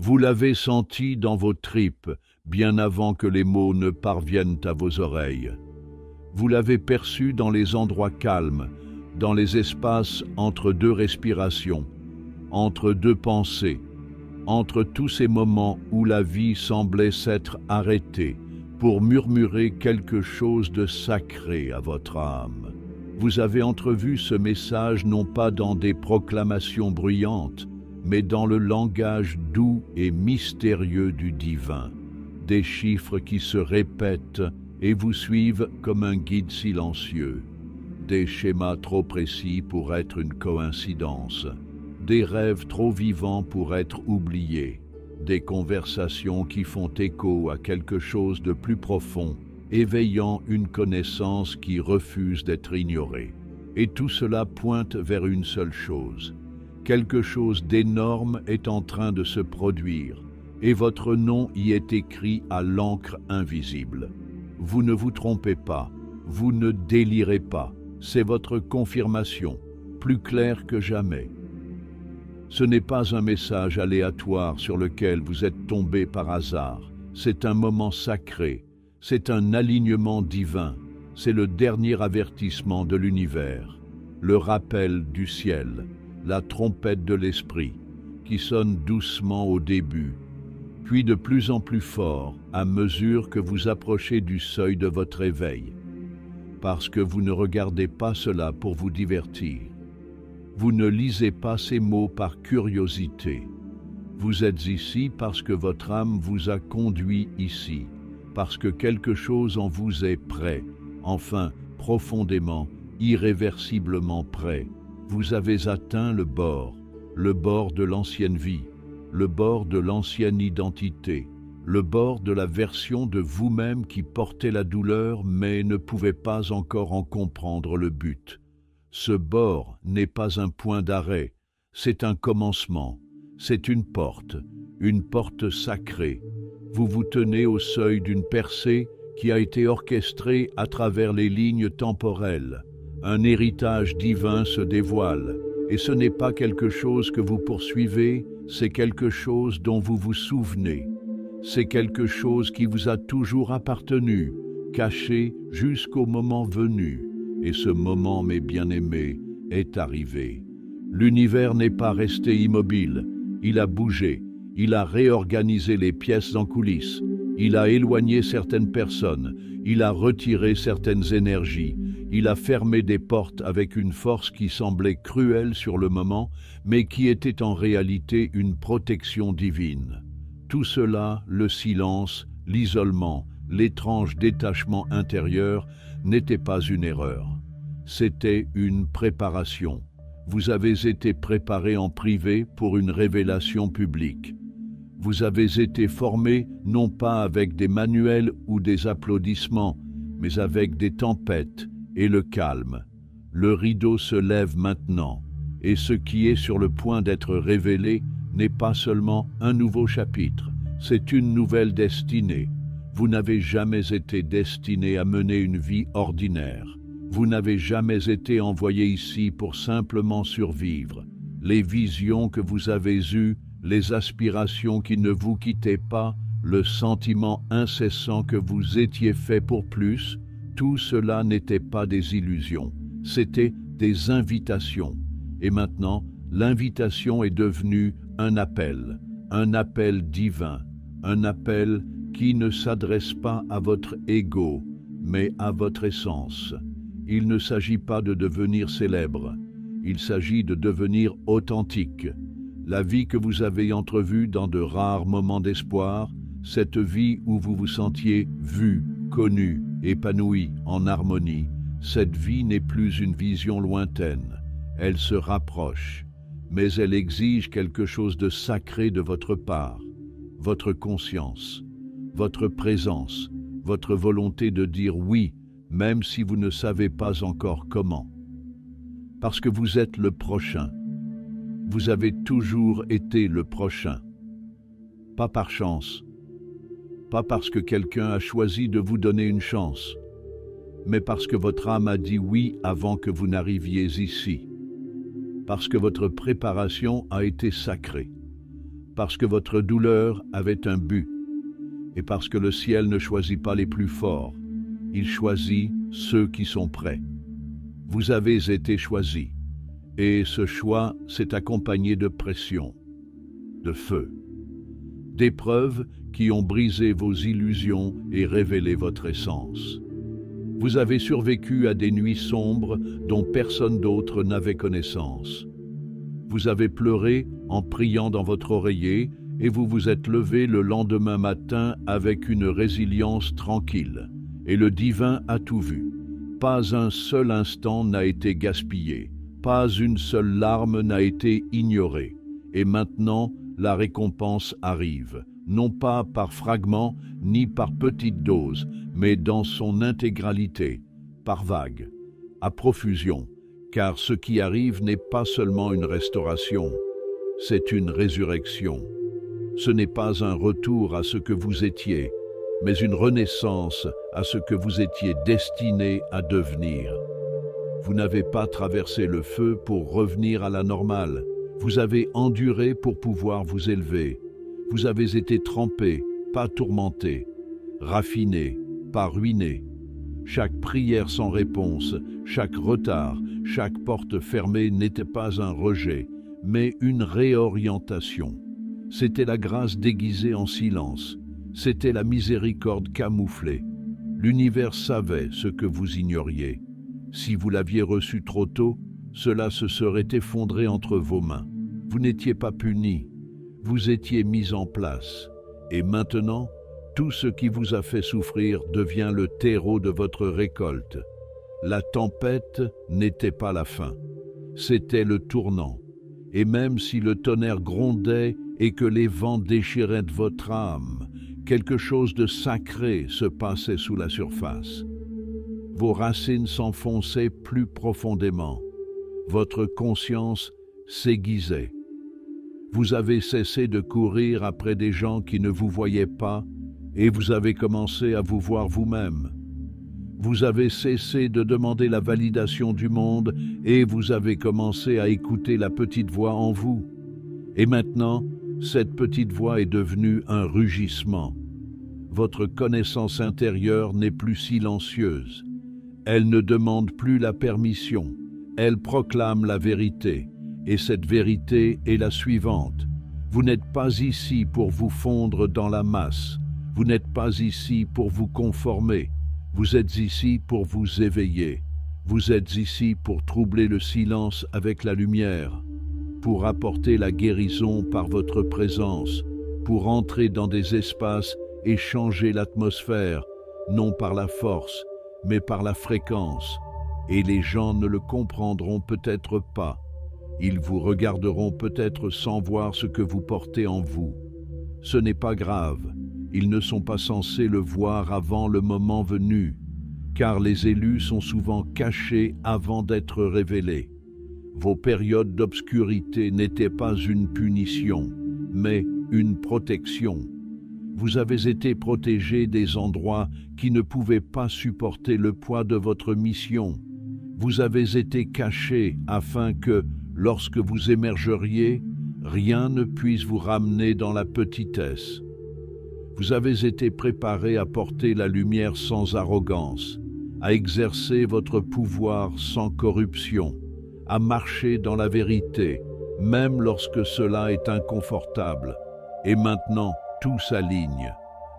Vous l'avez senti dans vos tripes, bien avant que les mots ne parviennent à vos oreilles. Vous l'avez perçu dans les endroits calmes, dans les espaces entre deux respirations, entre deux pensées, entre tous ces moments où la vie semblait s'être arrêtée pour murmurer quelque chose de sacré à votre âme. Vous avez entrevu ce message non pas dans des proclamations bruyantes, mais dans le langage doux et mystérieux du divin, des chiffres qui se répètent et vous suivent comme un guide silencieux, des schémas trop précis pour être une coïncidence, des rêves trop vivants pour être oubliés, des conversations qui font écho à quelque chose de plus profond, éveillant une connaissance qui refuse d'être ignorée. Et tout cela pointe vers une seule chose. Quelque chose d'énorme est en train de se produire, et votre nom y est écrit à l'encre invisible. Vous ne vous trompez pas, vous ne délirez pas, c'est votre confirmation, plus claire que jamais. Ce n'est pas un message aléatoire sur lequel vous êtes tombé par hasard, c'est un moment sacré, c'est un alignement divin, c'est le dernier avertissement de l'univers, le rappel du ciel, la trompette de l'esprit, qui sonne doucement au début, puis de plus en plus fort à mesure que vous approchez du seuil de votre éveil, parce que vous ne regardez pas cela pour vous divertir. Vous ne lisez pas ces mots par curiosité. Vous êtes ici parce que votre âme vous a conduit ici, parce que quelque chose en vous est prêt, enfin profondément, irréversiblement prêt. Vous avez atteint le bord de l'ancienne vie, le bord de l'ancienne identité, le bord de la version de vous-même qui portait la douleur mais ne pouvait pas encore en comprendre le but. Ce bord n'est pas un point d'arrêt, c'est un commencement, c'est une porte sacrée. Vous vous tenez au seuil d'une percée qui a été orchestrée à travers les lignes temporelles. Un héritage divin se dévoile, et ce n'est pas quelque chose que vous poursuivez, c'est quelque chose dont vous vous souvenez. C'est quelque chose qui vous a toujours appartenu, caché jusqu'au moment venu. Et ce moment, mes bien-aimés, est arrivé. L'univers n'est pas resté immobile, il a bougé, il a réorganisé les pièces en coulisses, il a éloigné certaines personnes, il a retiré certaines énergies, il a fermé des portes avec une force qui semblait cruelle sur le moment, mais qui était en réalité une protection divine. Tout cela, le silence, l'isolement, l'étrange détachement intérieur, n'était pas une erreur. C'était une préparation. Vous avez été préparé en privé pour une révélation publique. Vous avez été formé non pas avec des manuels ou des applaudissements, mais avec des tempêtes et le calme. Le rideau se lève maintenant, et ce qui est sur le point d'être révélé n'est pas seulement un nouveau chapitre, c'est une nouvelle destinée. Vous n'avez jamais été destiné à mener une vie ordinaire. Vous n'avez jamais été envoyé ici pour simplement survivre. Les visions que vous avez eues, les aspirations qui ne vous quittaient pas, le sentiment incessant que vous étiez fait pour plus, tout cela n'était pas des illusions, c'était des invitations. Et maintenant, l'invitation est devenue un appel divin, un appel qui ne s'adresse pas à votre ego, mais à votre essence. Il ne s'agit pas de devenir célèbre, il s'agit de devenir authentique. La vie que vous avez entrevue dans de rares moments d'espoir, cette vie où vous vous sentiez vu, connu, épanoui, en harmonie, cette vie n'est plus une vision lointaine. Elle se rapproche, mais elle exige quelque chose de sacré de votre part, votre conscience, votre présence, votre volonté de dire oui, même si vous ne savez pas encore comment. Parce que vous êtes le prochain. Vous avez toujours été le prochain. Pas par chance, pas parce que quelqu'un a choisi de vous donner une chance, mais parce que votre âme a dit oui avant que vous n'arriviez ici. Parce que votre préparation a été sacrée. parce que votre douleur avait un but, et parce que le ciel ne choisit pas les plus forts, il choisit ceux qui sont prêts. Vous avez été choisis, et ce choix s'est accompagné de pression, de feu, d'épreuves qui ont brisé vos illusions et révélé votre essence. Vous avez survécu à des nuits sombres dont personne d'autre n'avait connaissance. Vous avez pleuré en priant dans votre oreiller et vous vous êtes levé le lendemain matin avec une résilience tranquille. Et le divin a tout vu. Pas un seul instant n'a été gaspillé. Pas une seule larme n'a été ignorée. Et maintenant, la récompense arrive, non pas par fragments ni par petites doses, mais dans son intégralité, par vagues, à profusion, car ce qui arrive n'est pas seulement une restauration, c'est une résurrection. Ce n'est pas un retour à ce que vous étiez, mais une renaissance à ce que vous étiez destiné à devenir. Vous n'avez pas traversé le feu pour revenir à la normale. Vous avez enduré pour pouvoir vous élever. Vous avez été trempé, pas tourmenté, raffiné, pas ruiné. Chaque prière sans réponse, chaque retard, chaque porte fermée n'était pas un rejet, mais une réorientation. C'était la grâce déguisée en silence. C'était la miséricorde camouflée. L'univers savait ce que vous ignoriez. Si vous l'aviez reçu trop tôt, cela se serait effondré entre vos mains. Vous n'étiez pas puni, vous étiez mis en place. Et maintenant, tout ce qui vous a fait souffrir devient le terreau de votre récolte. La tempête n'était pas la fin, c'était le tournant. Et même si le tonnerre grondait et que les vents déchiraient votre âme, quelque chose de sacré se passait sous la surface. Vos racines s'enfonçaient plus profondément. Votre conscience s'aiguisait. Vous avez cessé de courir après des gens qui ne vous voyaient pas et vous avez commencé à vous voir vous-même. Vous avez cessé de demander la validation du monde et vous avez commencé à écouter la petite voix en vous. Et maintenant, cette petite voix est devenue un rugissement. Votre connaissance intérieure n'est plus silencieuse. Elle ne demande plus la permission. Elle proclame la vérité. Et cette vérité est la suivante. Vous n'êtes pas ici pour vous fondre dans la masse. Vous n'êtes pas ici pour vous conformer. Vous êtes ici pour vous éveiller. Vous êtes ici pour troubler le silence avec la lumière, pour apporter la guérison par votre présence, pour entrer dans des espaces et changer l'atmosphère, non par la force, mais par la fréquence. Et les gens ne le comprendront peut-être pas. Ils vous regarderont peut-être sans voir ce que vous portez en vous. Ce n'est pas grave. Ils ne sont pas censés le voir avant le moment venu, car les élus sont souvent cachés avant d'être révélés. Vos périodes d'obscurité n'étaient pas une punition, mais une protection. Vous avez été protégés des endroits qui ne pouvaient pas supporter le poids de votre mission. Vous avez été cachés afin que, lorsque vous émergeriez, rien ne puisse vous ramener dans la petitesse. Vous avez été préparés à porter la lumière sans arrogance, à exercer votre pouvoir sans corruption, à marcher dans la vérité, même lorsque cela est inconfortable. Et maintenant, tout s'aligne.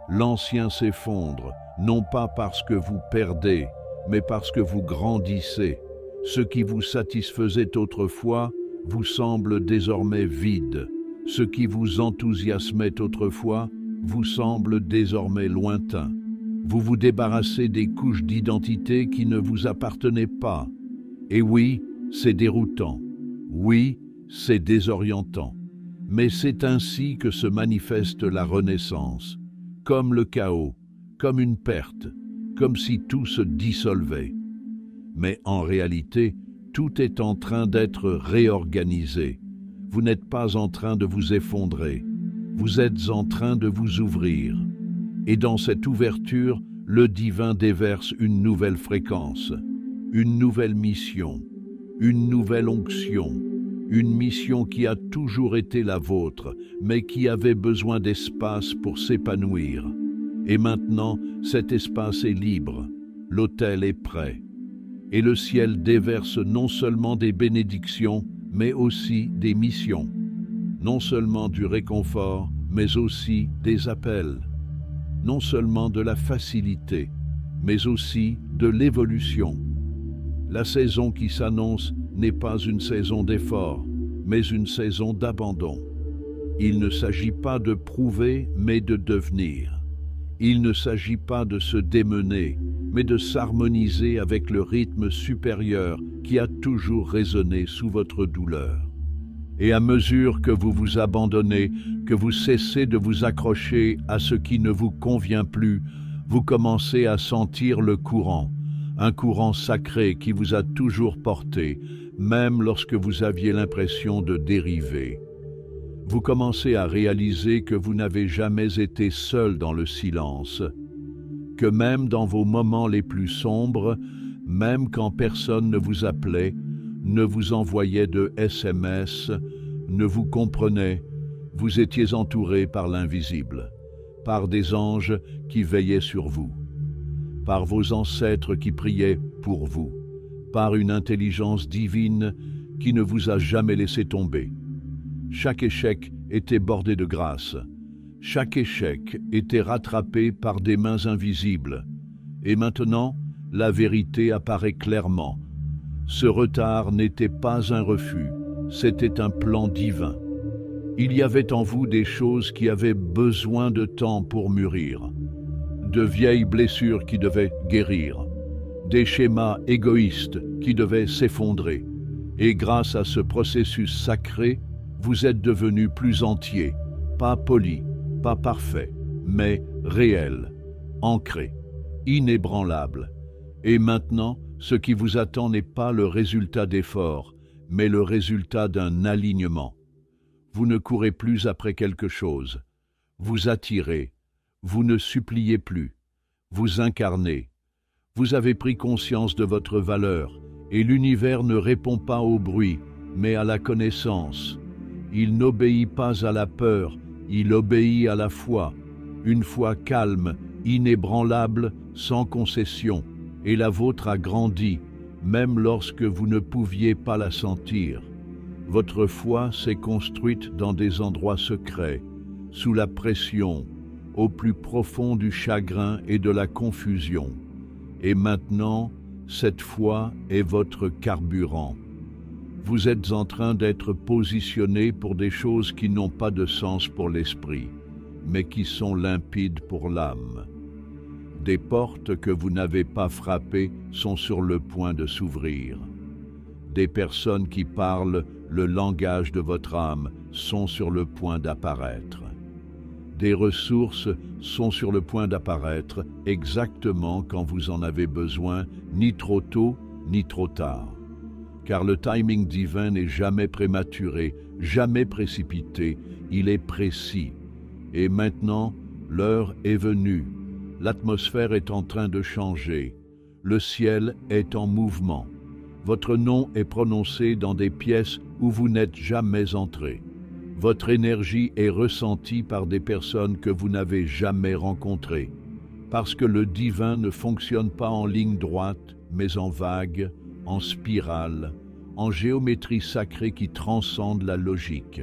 L'ancien s'effondre, non pas parce que vous perdez, mais parce que vous grandissez. Ce qui vous satisfaisait autrefois vous semble désormais vide. Ce qui vous enthousiasmait autrefois vous semble désormais lointain. Vous vous débarrassez des couches d'identité qui ne vous appartenaient pas. Et oui, c'est déroutant. Oui, c'est désorientant. Mais c'est ainsi que se manifeste la renaissance, comme le chaos, comme une perte, comme si tout se dissolvait. Mais en réalité, tout est en train d'être réorganisé. Vous n'êtes pas en train de vous effondrer. Vous êtes en train de vous ouvrir. Et dans cette ouverture, le divin déverse une nouvelle fréquence, une nouvelle mission, une nouvelle onction, une mission qui a toujours été la vôtre, mais qui avait besoin d'espace pour s'épanouir. Et maintenant, cet espace est libre, l'autel est prêt, et le ciel déverse non seulement des bénédictions, mais aussi des missions, non seulement du réconfort, mais aussi des appels, non seulement de la facilité, mais aussi de l'évolution. La saison qui s'annonce n'est pas une saison d'effort, mais une saison d'abandon. Il ne s'agit pas de prouver, mais de devenir. Il ne s'agit pas de se démener, mais de s'harmoniser avec le rythme supérieur qui a toujours résonné sous votre douleur. Et à mesure que vous vous abandonnez, que vous cessez de vous accrocher à ce qui ne vous convient plus, vous commencez à sentir le courant, un courant sacré qui vous a toujours porté, même lorsque vous aviez l'impression de dériver. Vous commencez à réaliser que vous n'avez jamais été seul dans le silence, que même dans vos moments les plus sombres, même quand personne ne vous appelait, ne vous envoyait de SMS, ne vous comprenait, vous étiez entouré par l'invisible, par des anges qui veillaient sur vous, par vos ancêtres qui priaient pour vous, par une intelligence divine qui ne vous a jamais laissé tomber. Chaque échec était bordé de grâce. Chaque échec était rattrapé par des mains invisibles. Et maintenant, la vérité apparaît clairement. Ce retard n'était pas un refus, c'était un plan divin. Il y avait en vous des choses qui avaient besoin de temps pour mûrir, de vieilles blessures qui devaient guérir, des schémas égoïstes qui devaient s'effondrer. Et grâce à ce processus sacré, vous êtes devenu plus entier, pas poli, pas parfait, mais réel, ancré, inébranlable. Et maintenant, ce qui vous attend n'est pas le résultat d'efforts, mais le résultat d'un alignement. Vous ne courez plus après quelque chose. Vous attirez. Vous ne suppliez plus. Vous incarnez. Vous avez pris conscience de votre valeur, et l'univers ne répond pas au bruit, mais à la connaissance. Il n'obéit pas à la peur, il obéit à la foi. Une foi calme, inébranlable, sans concession. Et la vôtre a grandi, même lorsque vous ne pouviez pas la sentir. Votre foi s'est construite dans des endroits secrets, sous la pression, au plus profond du chagrin et de la confusion. Et maintenant, cette foi est votre carburant. Vous êtes en train d'être positionné pour des choses qui n'ont pas de sens pour l'esprit, mais qui sont limpides pour l'âme. Des portes que vous n'avez pas frappées sont sur le point de s'ouvrir. Des personnes qui parlent le langage de votre âme sont sur le point d'apparaître. Des ressources sont sur le point d'apparaître exactement quand vous en avez besoin, ni trop tôt, ni trop tard. Car le timing divin n'est jamais prématuré, jamais précipité, il est précis. Et maintenant, l'heure est venue. L'atmosphère est en train de changer. Le ciel est en mouvement. Votre nom est prononcé dans des pièces où vous n'êtes jamais entré. Votre énergie est ressentie par des personnes que vous n'avez jamais rencontrées. Parce que le divin ne fonctionne pas en ligne droite, mais en vague, en spirale, en géométrie sacrée qui transcende la logique.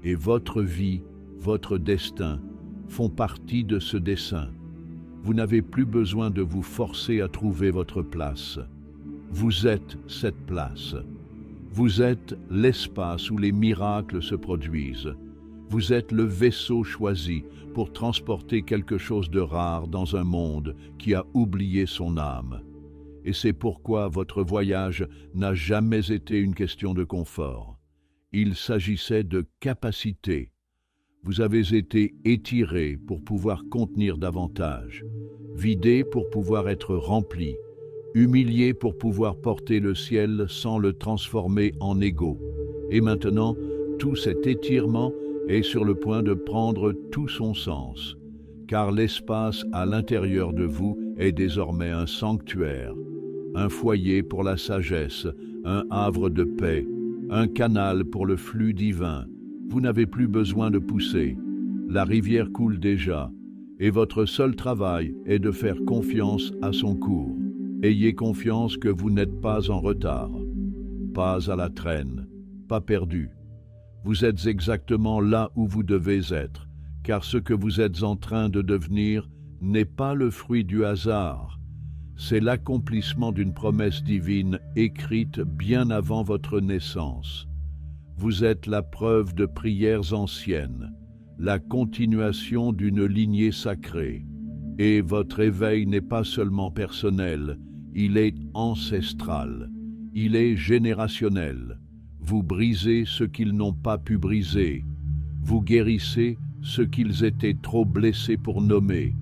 Et votre vie, votre destin, font partie de ce dessin. Vous n'avez plus besoin de vous forcer à trouver votre place. Vous êtes cette place. Vous êtes l'espace où les miracles se produisent. Vous êtes le vaisseau choisi pour transporter quelque chose de rare dans un monde qui a oublié son âme. Et c'est pourquoi votre voyage n'a jamais été une question de confort. Il s'agissait de capacité. Vous avez été étiré pour pouvoir contenir davantage, vidé pour pouvoir être rempli, humilié pour pouvoir porter le ciel sans le transformer en égo. Et maintenant, tout cet étirement est sur le point de prendre tout son sens, car l'espace à l'intérieur de vous est désormais un sanctuaire, un foyer pour la sagesse, un havre de paix, un canal pour le flux divin. Vous n'avez plus besoin de pousser. La rivière coule déjà, et votre seul travail est de faire confiance à son cours. Ayez confiance que vous n'êtes pas en retard, pas à la traîne, pas perdu. Vous êtes exactement là où vous devez être, car ce que vous êtes en train de devenir n'est pas le fruit du hasard. C'est l'accomplissement d'une promesse divine écrite bien avant votre naissance. Vous êtes la preuve de prières anciennes, la continuation d'une lignée sacrée. Et votre éveil n'est pas seulement personnel, il est ancestral, il est générationnel. Vous brisez ce qu'ils n'ont pas pu briser. Vous guérissez ce qu'ils étaient trop blessés pour nommer.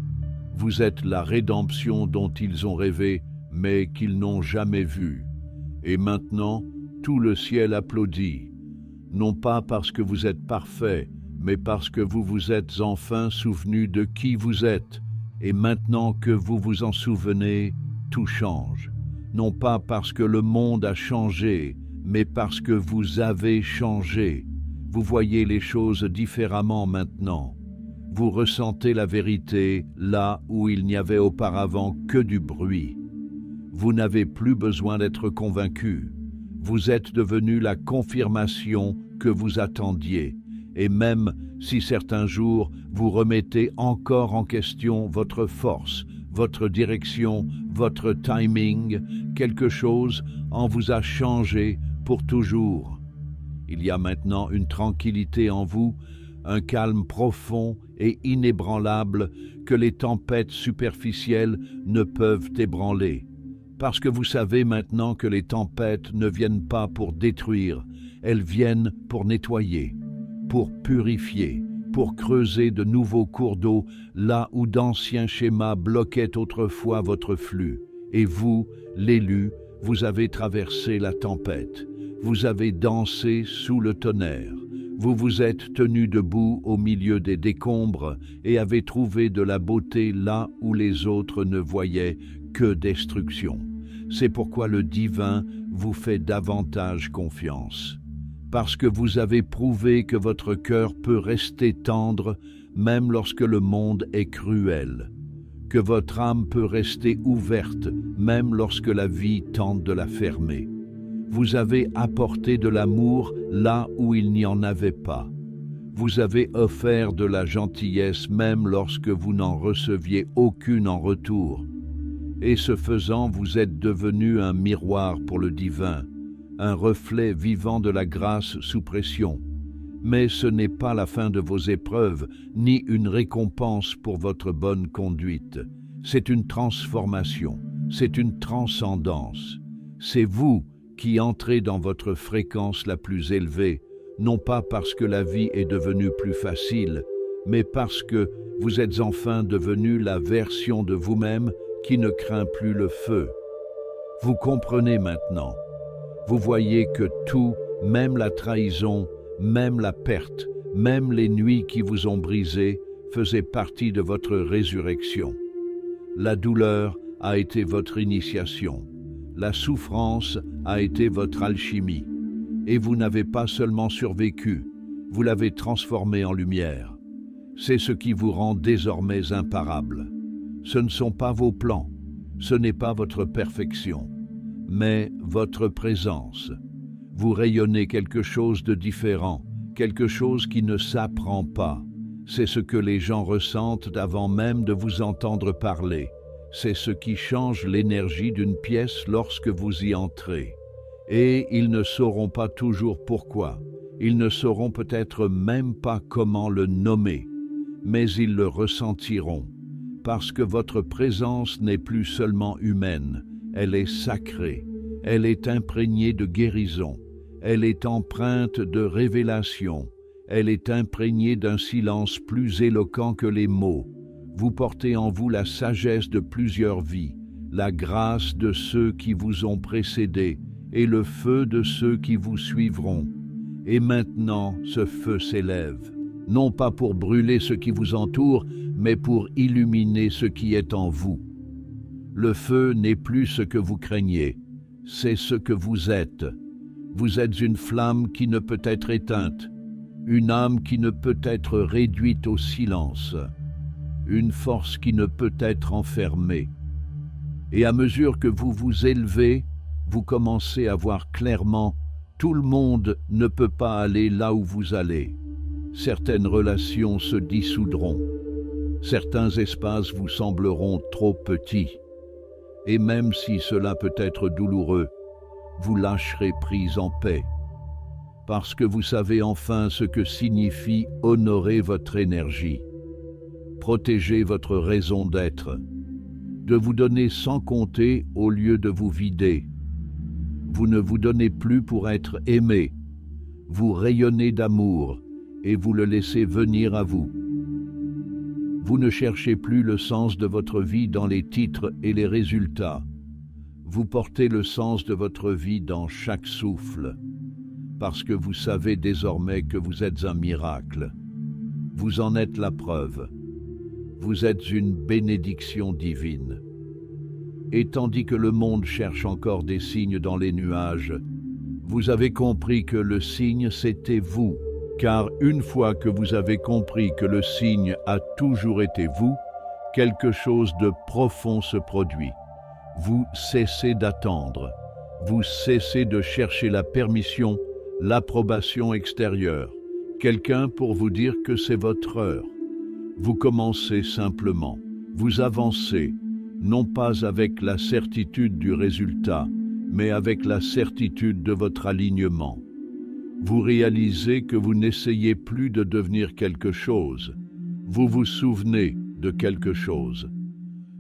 Vous êtes la rédemption dont ils ont rêvé, mais qu'ils n'ont jamais vue. Et maintenant, tout le ciel applaudit, non pas parce que vous êtes parfait, mais parce que vous vous êtes enfin souvenu de qui vous êtes. Et maintenant que vous vous en souvenez, tout change. Non pas parce que le monde a changé, mais parce que vous avez changé. Vous voyez les choses différemment maintenant. Vous ressentez la vérité là où il n'y avait auparavant que du bruit. Vous n'avez plus besoin d'être convaincu. Vous êtes devenu la confirmation que vous attendiez. Et même si certains jours vous remettez encore en question votre force, votre direction, votre timing, quelque chose en vous a changé pour toujours. Il y a maintenant une tranquillité en vous, un calme profond et inébranlable que les tempêtes superficielles ne peuvent ébranler. Parce que vous savez maintenant que les tempêtes ne viennent pas pour détruire, elles viennent pour nettoyer, pour purifier, pour creuser de nouveaux cours d'eau là où d'anciens schémas bloquaient autrefois votre flux. Et vous, l'élu, vous avez traversé la tempête. Vous avez dansé sous le tonnerre. Vous vous êtes tenu debout au milieu des décombres et avez trouvé de la beauté là où les autres ne voyaient que destruction. C'est pourquoi le divin vous fait davantage confiance. Parce que vous avez prouvé que votre cœur peut rester tendre même lorsque le monde est cruel. Que votre âme peut rester ouverte même lorsque la vie tente de la fermer. Vous avez apporté de l'amour là où il n'y en avait pas. Vous avez offert de la gentillesse même lorsque vous n'en receviez aucune en retour. Et ce faisant, vous êtes devenu un miroir pour le divin, un reflet vivant de la grâce sous pression. Mais ce n'est pas la fin de vos épreuves, ni une récompense pour votre bonne conduite. C'est une transformation, c'est une transcendance. C'est vous qui entrez dans votre fréquence la plus élevée, non pas parce que la vie est devenue plus facile, mais parce que vous êtes enfin devenu la version de vous-même qui ne craint plus le feu. Vous comprenez maintenant. Vous voyez que tout, même la trahison, même la perte, même les nuits qui vous ont brisé, faisaient partie de votre résurrection. La douleur a été votre initiation. La souffrance a été votre alchimie. Et vous n'avez pas seulement survécu, vous l'avez transformé en lumière. C'est ce qui vous rend désormais imparable. Ce ne sont pas vos plans, ce n'est pas votre perfection, mais votre présence. Vous rayonnez quelque chose de différent, quelque chose qui ne s'apprend pas. C'est ce que les gens ressentent avant même de vous entendre parler. C'est ce qui change l'énergie d'une pièce lorsque vous y entrez. Et ils ne sauront pas toujours pourquoi. Ils ne sauront peut-être même pas comment le nommer, mais ils le ressentiront. Parce que votre présence n'est plus seulement humaine, elle est sacrée, elle est imprégnée de guérison, elle est empreinte de révélation, elle est imprégnée d'un silence plus éloquent que les mots. Vous portez en vous la sagesse de plusieurs vies, la grâce de ceux qui vous ont précédés et le feu de ceux qui vous suivront. Et maintenant, ce feu s'élève, non pas pour brûler ce qui vous entoure, mais pour illuminer ce qui est en vous. Le feu n'est plus ce que vous craignez, c'est ce que vous êtes. Vous êtes une flamme qui ne peut être éteinte, une âme qui ne peut être réduite au silence, une force qui ne peut être enfermée. Et à mesure que vous vous élevez, vous commencez à voir clairement, tout le monde ne peut pas aller là où vous allez. Certaines relations se dissoudront. Certains espaces vous sembleront trop petits. Et même si cela peut être douloureux, vous lâcherez prise en paix. Parce que vous savez enfin ce que signifie honorer votre énergie, protéger votre raison d'être, de vous donner sans compter au lieu de vous vider. Vous ne vous donnez plus pour être aimé, vous rayonnez d'amour et vous le laissez venir à vous. Vous ne cherchez plus le sens de votre vie dans les titres et les résultats. Vous portez le sens de votre vie dans chaque souffle, parce que vous savez désormais que vous êtes un miracle. Vous en êtes la preuve. Vous êtes une bénédiction divine. Et tandis que le monde cherche encore des signes dans les nuages, vous avez compris que le signe c'était vous. Car une fois que vous avez compris que le signe a toujours été vous, quelque chose de profond se produit. Vous cessez d'attendre. Vous cessez de chercher la permission, l'approbation extérieure. Quelqu'un pour vous dire que c'est votre heure. Vous commencez simplement. Vous avancez, non pas avec la certitude du résultat, mais avec la certitude de votre alignement. Vous réalisez que vous n'essayez plus de devenir quelque chose. Vous vous souvenez de quelque chose.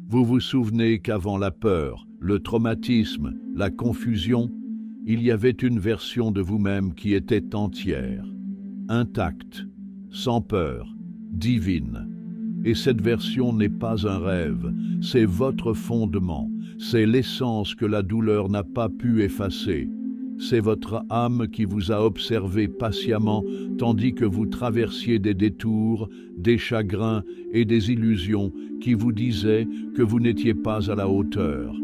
Vous vous souvenez qu'avant la peur, le traumatisme, la confusion, il y avait une version de vous-même qui était entière, intacte, sans peur, divine. Et cette version n'est pas un rêve, c'est votre fondement, c'est l'essence que la douleur n'a pas pu effacer. C'est votre âme qui vous a observé patiemment tandis que vous traversiez des détours, des chagrins et des illusions qui vous disaient que vous n'étiez pas à la hauteur.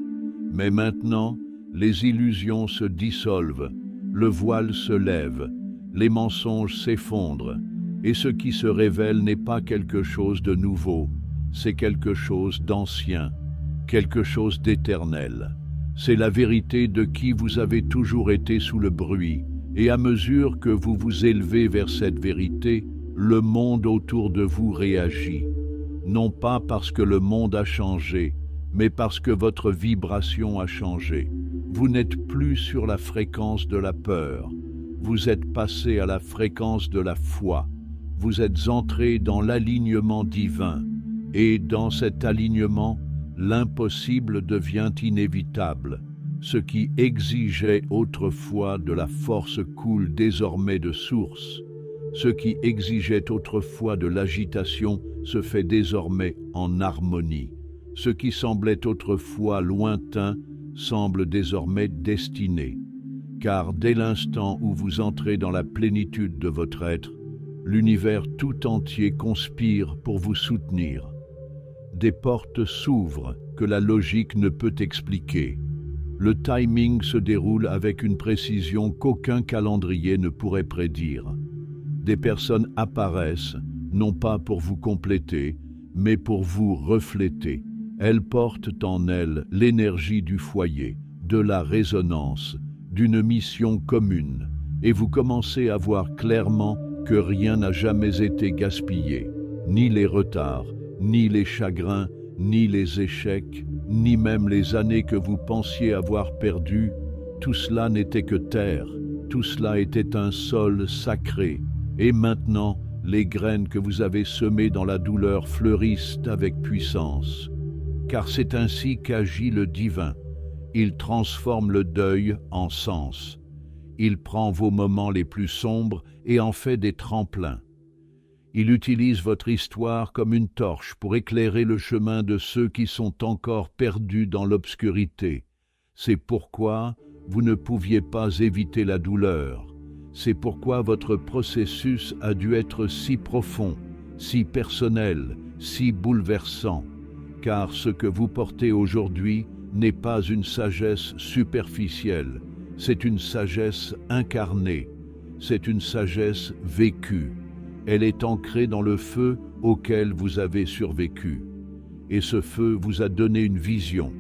Mais maintenant, les illusions se dissolvent, le voile se lève, les mensonges s'effondrent, et ce qui se révèle n'est pas quelque chose de nouveau, c'est quelque chose d'ancien, quelque chose d'éternel. C'est la vérité de qui vous avez toujours été sous le bruit, et à mesure que vous vous élevez vers cette vérité, le monde autour de vous réagit. Non pas parce que le monde a changé, mais parce que votre vibration a changé. Vous n'êtes plus sur la fréquence de la peur, vous êtes passé à la fréquence de la foi. Vous êtes entré dans l'alignement divin, et dans cet alignement, l'impossible devient inévitable. Ce qui exigeait autrefois de la force coule désormais de source. Ce qui exigeait autrefois de l'agitation se fait désormais en harmonie. Ce qui semblait autrefois lointain semble désormais destiné. Car dès l'instant où vous entrez dans la plénitude de votre être, l'univers tout entier conspire pour vous soutenir. Des portes s'ouvrent que la logique ne peut expliquer. Le timing se déroule avec une précision qu'aucun calendrier ne pourrait prédire. Des personnes apparaissent, non pas pour vous compléter, mais pour vous refléter. Elles portent en elles l'énergie du foyer, de la résonance, d'une mission commune, et vous commencez à voir clairement que rien n'a jamais été gaspillé, ni les retards, ni les chagrins, ni les échecs, ni même les années que vous pensiez avoir perdues. Tout cela n'était que terre, tout cela était un sol sacré. Et maintenant, les graines que vous avez semées dans la douleur fleurissent avec puissance. Car c'est ainsi qu'agit le divin. Il transforme le deuil en sens. Il prend vos moments les plus sombres et en fait des tremplins. Il utilise votre histoire comme une torche pour éclairer le chemin de ceux qui sont encore perdus dans l'obscurité. C'est pourquoi vous ne pouviez pas éviter la douleur. C'est pourquoi votre processus a dû être si profond, si personnel, si bouleversant. Car ce que vous portez aujourd'hui n'est pas une sagesse superficielle. C'est une sagesse incarnée, c'est une sagesse vécue. Elle est ancrée dans le feu auquel vous avez survécu. Et ce feu vous a donné une vision,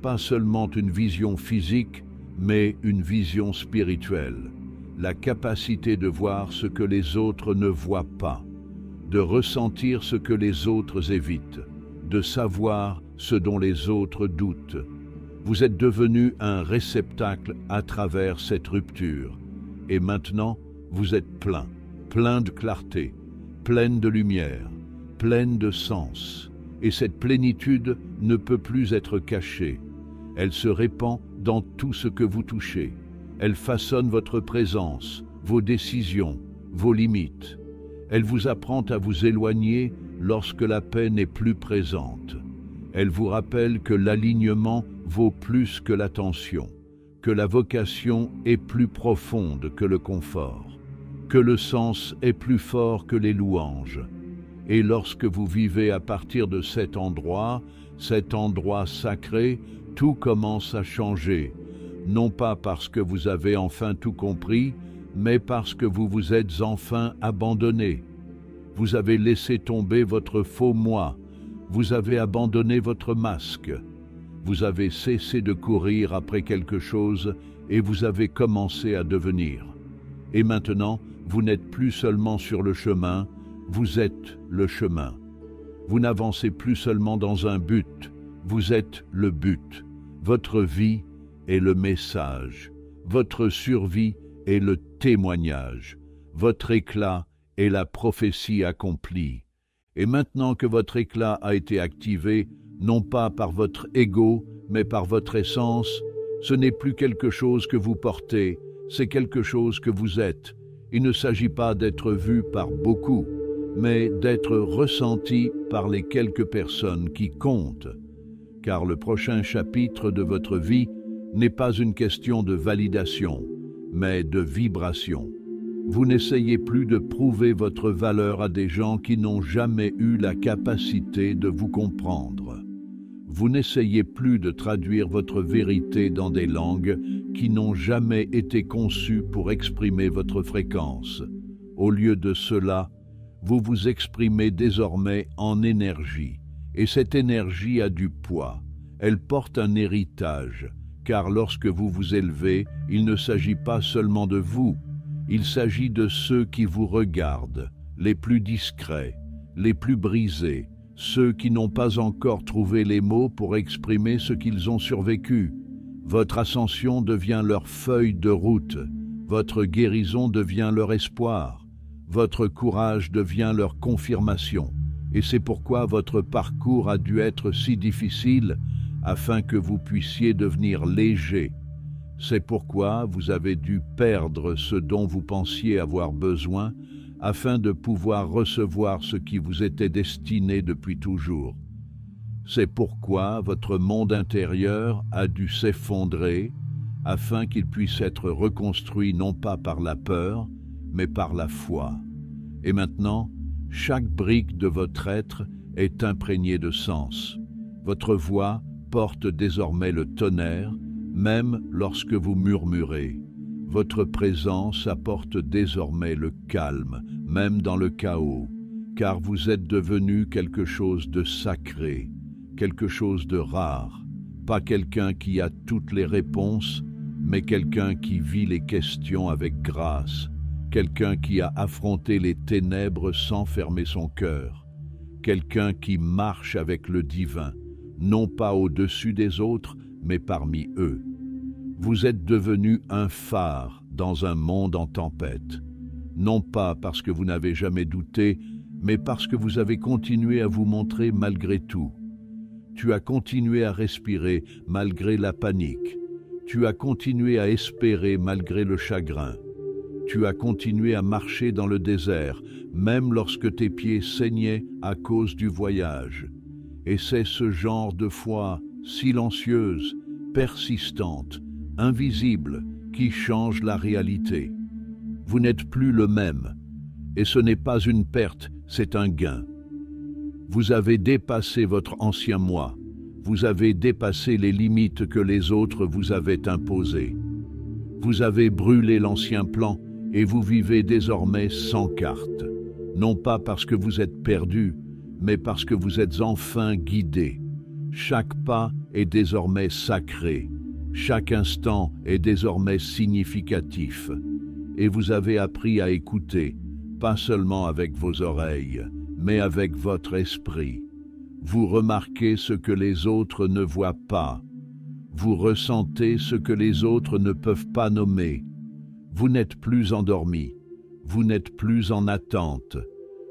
pas seulement une vision physique, mais une vision spirituelle. La capacité de voir ce que les autres ne voient pas, de ressentir ce que les autres évitent, de savoir ce dont les autres doutent. Vous êtes devenu un réceptacle à travers cette rupture. Et maintenant, vous êtes plein de clarté, plein de lumière, plein de sens. Et cette plénitude ne peut plus être cachée. Elle se répand dans tout ce que vous touchez. Elle façonne votre présence, vos décisions, vos limites. Elle vous apprend à vous éloigner lorsque la paix n'est plus présente. Elle vous rappelle que l'alignement vaut plus que l'attention, que la vocation est plus profonde que le confort, que le sens est plus fort que les louanges. Et lorsque vous vivez à partir de cet endroit sacré, tout commence à changer, non pas parce que vous avez enfin tout compris, mais parce que vous vous êtes enfin abandonné. Vous avez laissé tomber votre faux moi, vous avez abandonné votre masque, vous avez cessé de courir après quelque chose et vous avez commencé à devenir. Et maintenant, vous n'êtes plus seulement sur le chemin, vous êtes le chemin. Vous n'avancez plus seulement dans un but, vous êtes le but. Votre vie est le message, votre survie est le témoignage, votre éclat est la prophétie accomplie. Et maintenant que votre éclat a été activé, non pas par votre ego, mais par votre essence, ce n'est plus quelque chose que vous portez, c'est quelque chose que vous êtes. Il ne s'agit pas d'être vu par beaucoup, mais d'être ressenti par les quelques personnes qui comptent. Car le prochain chapitre de votre vie n'est pas une question de validation, mais de vibration. Vous n'essayez plus de prouver votre valeur à des gens qui n'ont jamais eu la capacité de vous comprendre. Vous n'essayez plus de traduire votre vérité dans des langues qui n'ont jamais été conçues pour exprimer votre fréquence. Au lieu de cela, vous vous exprimez désormais en énergie. Et cette énergie a du poids. Elle porte un héritage, car lorsque vous vous élevez, il ne s'agit pas seulement de vous. Il s'agit de ceux qui vous regardent, les plus discrets, les plus brisés, ceux qui n'ont pas encore trouvé les mots pour exprimer ce qu'ils ont survécu. Votre ascension devient leur feuille de route, votre guérison devient leur espoir, votre courage devient leur confirmation. Et c'est pourquoi votre parcours a dû être si difficile, afin que vous puissiez devenir léger. C'est pourquoi vous avez dû perdre ce dont vous pensiez avoir besoin, afin de pouvoir recevoir ce qui vous était destiné depuis toujours. C'est pourquoi votre monde intérieur a dû s'effondrer, afin qu'il puisse être reconstruit non pas par la peur, mais par la foi. Et maintenant, chaque brique de votre être est imprégnée de sens. Votre voix porte désormais le tonnerre, même lorsque vous murmurez. Votre présence apporte désormais le calme, même dans le chaos, car vous êtes devenu quelque chose de sacré, quelque chose de rare, pas quelqu'un qui a toutes les réponses, mais quelqu'un qui vit les questions avec grâce, quelqu'un qui a affronté les ténèbres sans fermer son cœur, quelqu'un qui marche avec le divin, non pas au-dessus des autres, mais parmi eux. Vous êtes devenu un phare dans un monde en tempête, non pas parce que vous n'avez jamais douté, mais parce que vous avez continué à vous montrer malgré tout. Tu as continué à respirer malgré la panique. Tu as continué à espérer malgré le chagrin. Tu as continué à marcher dans le désert, même lorsque tes pieds saignaient à cause du voyage. Et c'est ce genre de foi silencieuse, persistante, invisible, qui change la réalité. Vous n'êtes plus le même, et ce n'est pas une perte, c'est un gain. Vous avez dépassé votre ancien moi, vous avez dépassé les limites que les autres vous avaient imposées. Vous avez brûlé l'ancien plan et vous vivez désormais sans carte. Non pas parce que vous êtes perdu, mais parce que vous êtes enfin guidé. Chaque pas est désormais sacré. Chaque instant est désormais significatif. Et vous avez appris à écouter, pas seulement avec vos oreilles, mais avec votre esprit. Vous remarquez ce que les autres ne voient pas. Vous ressentez ce que les autres ne peuvent pas nommer. Vous n'êtes plus endormi. Vous n'êtes plus en attente.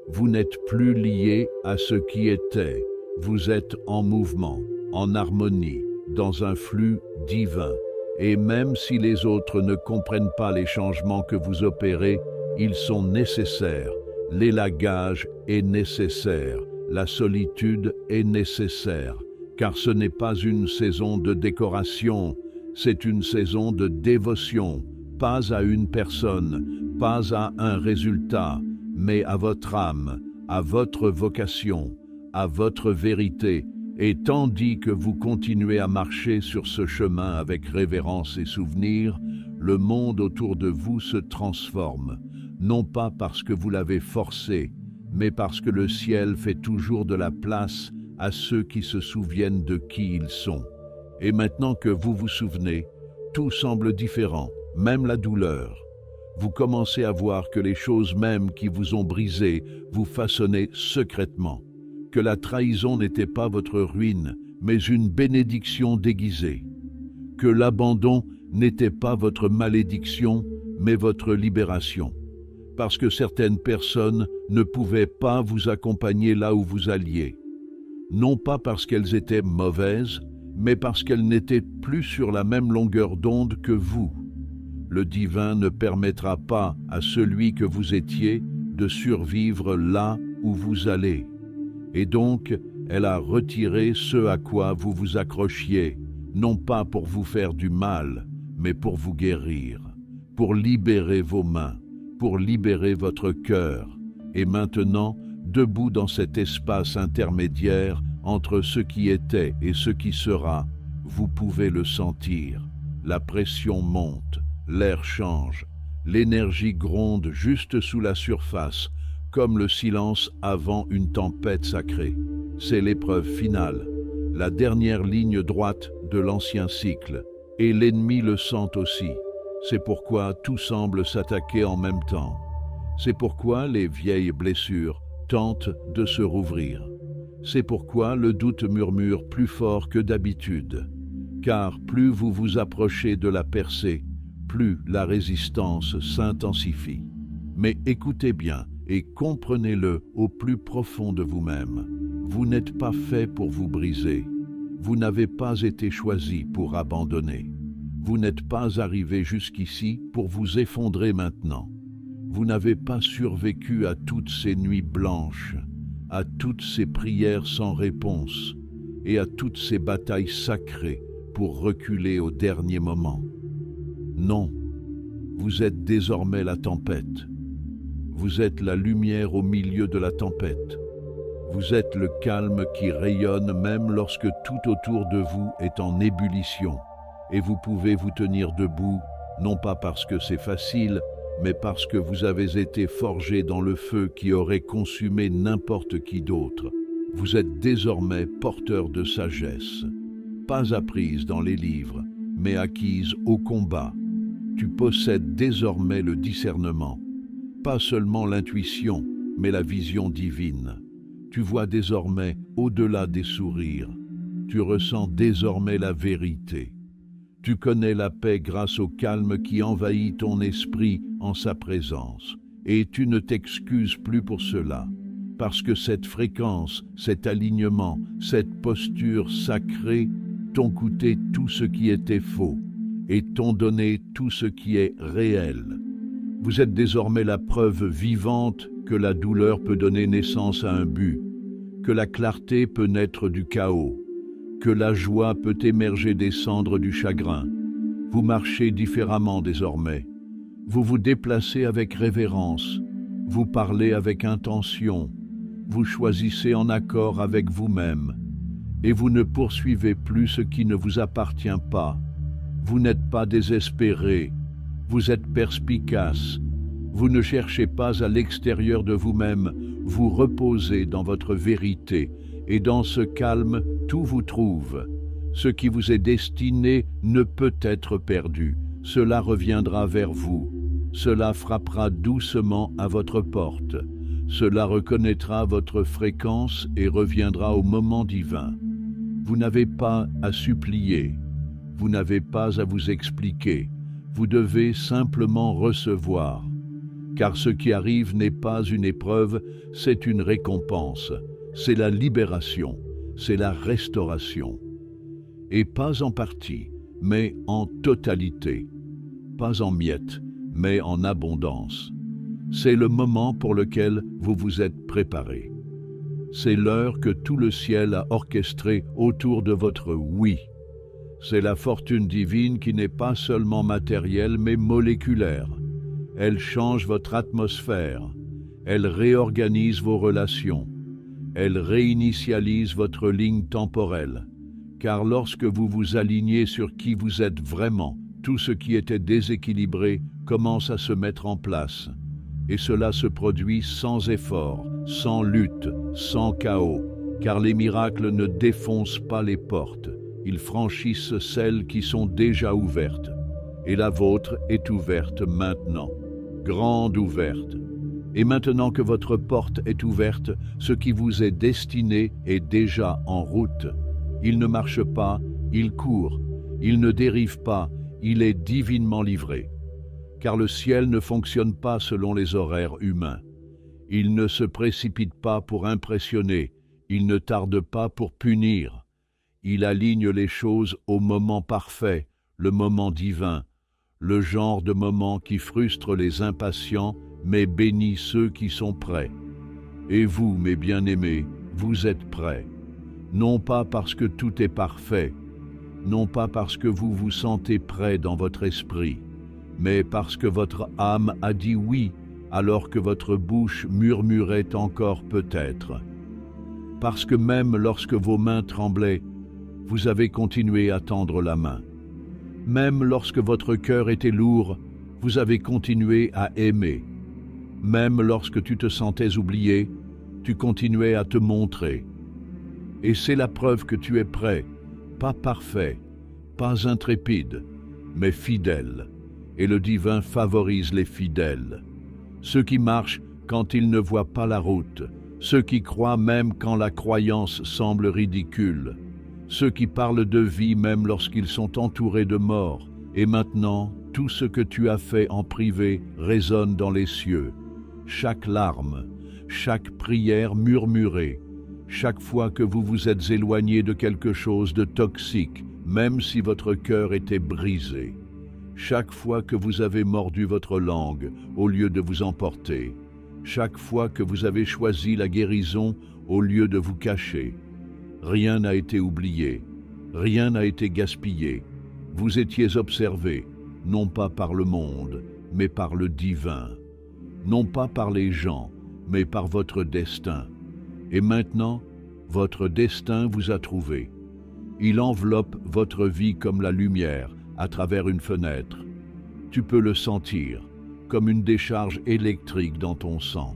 Vous n'êtes plus lié à ce qui était. Vous êtes en mouvement, en harmonie, dans un flux divin. Et même si les autres ne comprennent pas les changements que vous opérez, ils sont nécessaires. L'élagage est nécessaire. La solitude est nécessaire. Car ce n'est pas une saison de décoration, c'est une saison de dévotion, pas à une personne, pas à un résultat, mais à votre âme, à votre vocation, à votre vérité. Et tandis que vous continuez à marcher sur ce chemin avec révérence et souvenir, le monde autour de vous se transforme, non pas parce que vous l'avez forcé, mais parce que le ciel fait toujours de la place à ceux qui se souviennent de qui ils sont. Et maintenant que vous vous souvenez, tout semble différent, même la douleur. Vous commencez à voir que les choses mêmes qui vous ont brisé vous façonnaient secrètement, que la trahison n'était pas votre ruine, mais une bénédiction déguisée, que l'abandon n'était pas votre malédiction, mais votre libération, parce que certaines personnes ne pouvaient pas vous accompagner là où vous alliez, non pas parce qu'elles étaient mauvaises, mais parce qu'elles n'étaient plus sur la même longueur d'onde que vous. Le divin ne permettra pas à celui que vous étiez de survivre là où vous allez. Et donc, elle a retiré ce à quoi vous vous accrochiez, non pas pour vous faire du mal, mais pour vous guérir, pour libérer vos mains, pour libérer votre cœur. Et maintenant, debout dans cet espace intermédiaire entre ce qui était et ce qui sera, vous pouvez le sentir. La pression monte, l'air change, l'énergie gronde juste sous la surface, comme le silence avant une tempête sacrée. C'est l'épreuve finale, la dernière ligne droite de l'ancien cycle, et l'ennemi le sent aussi. C'est pourquoi tout semble s'attaquer en même temps. C'est pourquoi les vieilles blessures tentent de se rouvrir. C'est pourquoi le doute murmure plus fort que d'habitude. Car plus vous vous approchez de la percée, plus la résistance s'intensifie. Mais écoutez bien et comprenez-le au plus profond de vous-même. Vous n'êtes pas fait pour vous briser. Vous n'avez pas été choisi pour abandonner. Vous n'êtes pas arrivé jusqu'ici pour vous effondrer maintenant. Vous n'avez pas survécu à toutes ces nuits blanches, à toutes ces prières sans réponse et à toutes ces batailles sacrées pour reculer au dernier moment. Non, vous êtes désormais la tempête. Vous êtes la lumière au milieu de la tempête. Vous êtes le calme qui rayonne même lorsque tout autour de vous est en ébullition. Et vous pouvez vous tenir debout, non pas parce que c'est facile, mais parce que vous avez été forgé dans le feu qui aurait consumé n'importe qui d'autre. Vous êtes désormais porteur de sagesse, pas apprise dans les livres, mais acquise au combat. Tu possèdes désormais le discernement, pas seulement l'intuition, mais la vision divine. Tu vois désormais au-delà des sourires. Tu ressens désormais la vérité. Tu connais la paix grâce au calme qui envahit ton esprit en sa présence. Et tu ne t'excuses plus pour cela, parce que cette fréquence, cet alignement, cette posture sacrée t'ont coûté tout ce qui était faux et t'ont donné tout ce qui est réel. Vous êtes désormais la preuve vivante que la douleur peut donner naissance à un but, que la clarté peut naître du chaos, que la joie peut émerger des cendres du chagrin. Vous marchez différemment désormais. Vous vous déplacez avec révérence. Vous parlez avec intention. Vous choisissez en accord avec vous-même. Et vous ne poursuivez plus ce qui ne vous appartient pas. Vous n'êtes pas désespéré. vous êtes perspicace. Vous ne cherchez pas à l'extérieur de vous-même, vous reposez dans votre vérité, et dans ce calme, tout vous trouve. Ce qui vous est destiné ne peut être perdu, cela reviendra vers vous. Cela frappera doucement à votre porte. Cela reconnaîtra votre fréquence et reviendra au moment divin. Vous n'avez pas à supplier, vous n'avez pas à vous expliquer, vous devez simplement recevoir. Car ce qui arrive n'est pas une épreuve, c'est une récompense, c'est la libération, c'est la restauration. Et pas en partie, mais en totalité, pas en miettes, mais en abondance. C'est le moment pour lequel vous vous êtes préparé. C'est l'heure que tout le ciel a orchestrée autour de votre oui. C'est la fortune divine qui n'est pas seulement matérielle, mais moléculaire. Elle change votre atmosphère. Elle réorganise vos relations. Elle réinitialise votre ligne temporelle. Car lorsque vous vous alignez sur qui vous êtes vraiment, tout ce qui était déséquilibré commence à se mettre en place. Et cela se produit sans effort, sans lutte, sans chaos, car les miracles ne défoncent pas les portes, ils franchissent celles qui sont déjà ouvertes. Et la vôtre est ouverte maintenant, grande ouverte. Et maintenant que votre porte est ouverte, ce qui vous est destiné est déjà en route. Il ne marche pas, il court, il ne dérive pas, il est divinement livré. Car le ciel ne fonctionne pas selon les horaires humains. Il ne se précipite pas pour impressionner, il ne tarde pas pour punir. Il aligne les choses au moment parfait, le moment divin, le genre de moment qui frustre les impatients, mais bénit ceux qui sont prêts. Et vous, mes bien-aimés, vous êtes prêts. Non pas parce que tout est parfait, non pas parce que vous vous sentez prêt dans votre esprit, mais parce que votre âme a dit oui, alors que votre bouche murmurait encore peut-être. Parce que même lorsque vos mains tremblaient, vous avez continué à tendre la main. Même lorsque votre cœur était lourd, vous avez continué à aimer. Même lorsque tu te sentais oublié, tu continuais à te montrer. Et c'est la preuve que tu es prêt, pas parfait, pas intrépide, mais fidèle. Et le divin favorise les fidèles. Ceux qui marchent quand ils ne voient pas la route, ceux qui croient même quand la croyance semble ridicule, ceux qui parlent de vie même lorsqu'ils sont entourés de mort. Et maintenant, tout ce que tu as fait en privé résonne dans les cieux. Chaque larme, chaque prière murmurée, chaque fois que vous vous êtes éloigné de quelque chose de toxique, même si votre cœur était brisé. Chaque fois que vous avez mordu votre langue au lieu de vous emporter, chaque fois que vous avez choisi la guérison au lieu de vous cacher, rien n'a été oublié, rien n'a été gaspillé. Vous étiez observé, non pas par le monde, mais par le divin, non pas par les gens, mais par votre destin. Et maintenant, votre destin vous a trouvé. Il enveloppe votre vie comme la lumière, à travers une fenêtre. Tu peux le sentir, comme une décharge électrique dans ton sang.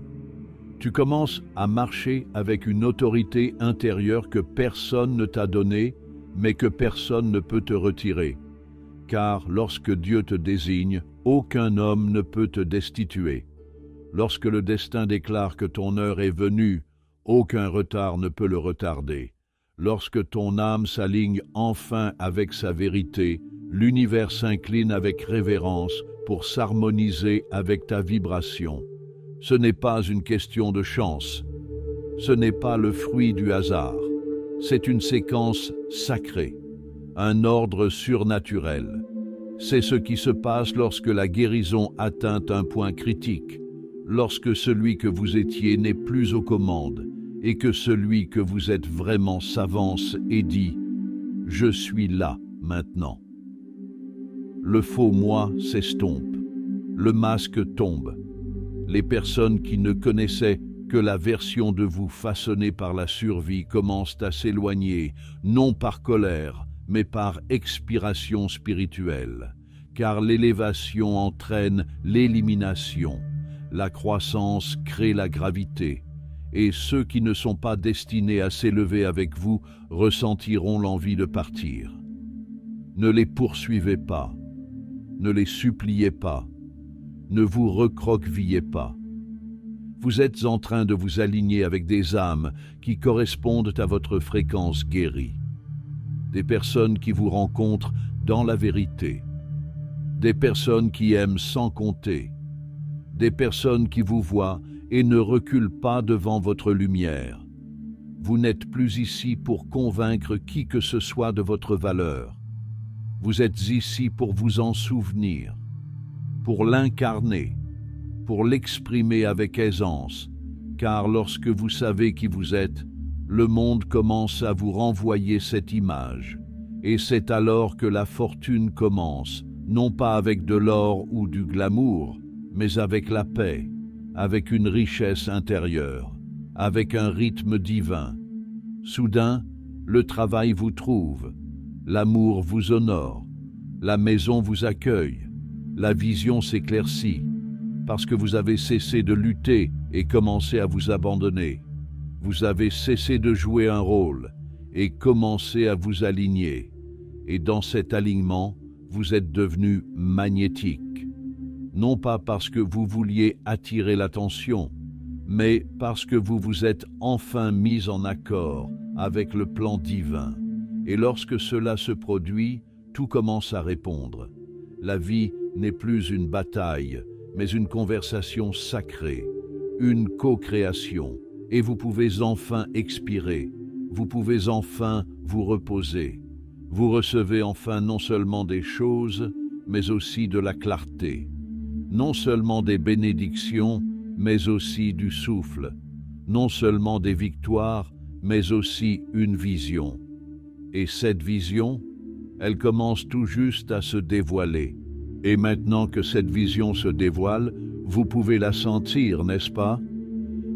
Tu commences à marcher avec une autorité intérieure que personne ne t'a donnée, mais que personne ne peut te retirer. Car lorsque Dieu te désigne, aucun homme ne peut te destituer. Lorsque le destin déclare que ton heure est venue, aucun retard ne peut le retarder. Lorsque ton âme s'aligne enfin avec sa vérité, l'univers s'incline avec révérence pour s'harmoniser avec ta vibration. Ce n'est pas une question de chance. Ce n'est pas le fruit du hasard. C'est une séquence sacrée, un ordre surnaturel. C'est ce qui se passe lorsque la guérison atteint un point critique, lorsque celui que vous étiez n'est plus aux commandes et que celui que vous êtes vraiment s'avance et dit « Je suis là maintenant ». Le faux moi s'estompe, le masque tombe. Les personnes qui ne connaissaient que la version de vous façonnée par la survie commencent à s'éloigner, non par colère, mais par expiration spirituelle. car l'élévation entraîne l'élimination, la croissance crée la gravité, et ceux qui ne sont pas destinés à s'élever avec vous ressentiront l'envie de partir. Ne les poursuivez pas, ne les suppliez pas, ne vous recroquevillez pas. Vous êtes en train de vous aligner avec des âmes qui correspondent à votre fréquence guérie, des personnes qui vous rencontrent dans la vérité, des personnes qui aiment sans compter, des personnes qui vous voient et ne reculent pas devant votre lumière. Vous n'êtes plus ici pour convaincre qui que ce soit de votre valeur. Vous êtes ici pour vous en souvenir, pour l'incarner, pour l'exprimer avec aisance, car lorsque vous savez qui vous êtes, le monde commence à vous renvoyer cette image. Et c'est alors que la fortune commence, non pas avec de l'or ou du glamour, mais avec la paix, avec une richesse intérieure, avec un rythme divin. Soudain, le travail vous trouve, l'amour vous honore, la maison vous accueille, la vision s'éclaircit, parce que vous avez cessé de lutter et commencé à vous abandonner. Vous avez cessé de jouer un rôle et commencé à vous aligner. Et dans cet alignement, vous êtes devenu magnétique. Non pas parce que vous vouliez attirer l'attention, mais parce que vous vous êtes enfin mis en accord avec le plan divin. Et lorsque cela se produit, tout commence à répondre. La vie n'est plus une bataille, mais une conversation sacrée, une co-création. Et vous pouvez enfin expirer, vous pouvez enfin vous reposer. Vous recevez enfin non seulement des choses, mais aussi de la clarté. Non seulement des bénédictions, mais aussi du souffle. Non seulement des victoires, mais aussi une vision. Et cette vision, elle commence tout juste à se dévoiler. Et maintenant que cette vision se dévoile, vous pouvez la sentir, n'est-ce pas?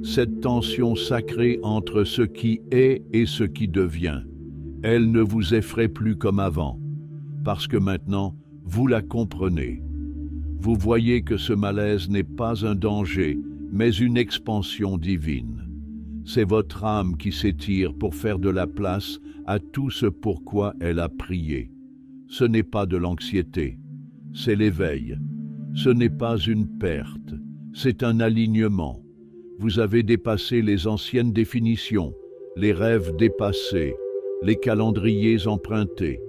Cette tension sacrée entre ce qui est et ce qui devient. Elle ne vous effraie plus comme avant, parce que maintenant, vous la comprenez. Vous voyez que ce malaise n'est pas un danger, mais une expansion divine. C'est votre âme qui s'étire pour faire de la place à tout ce pourquoi elle a prié. Ce n'est pas de l'anxiété, c'est l'éveil. Ce n'est pas une perte, c'est un alignement. Vous avez dépassé les anciennes définitions, les rêves dépassés, les calendriers empruntés.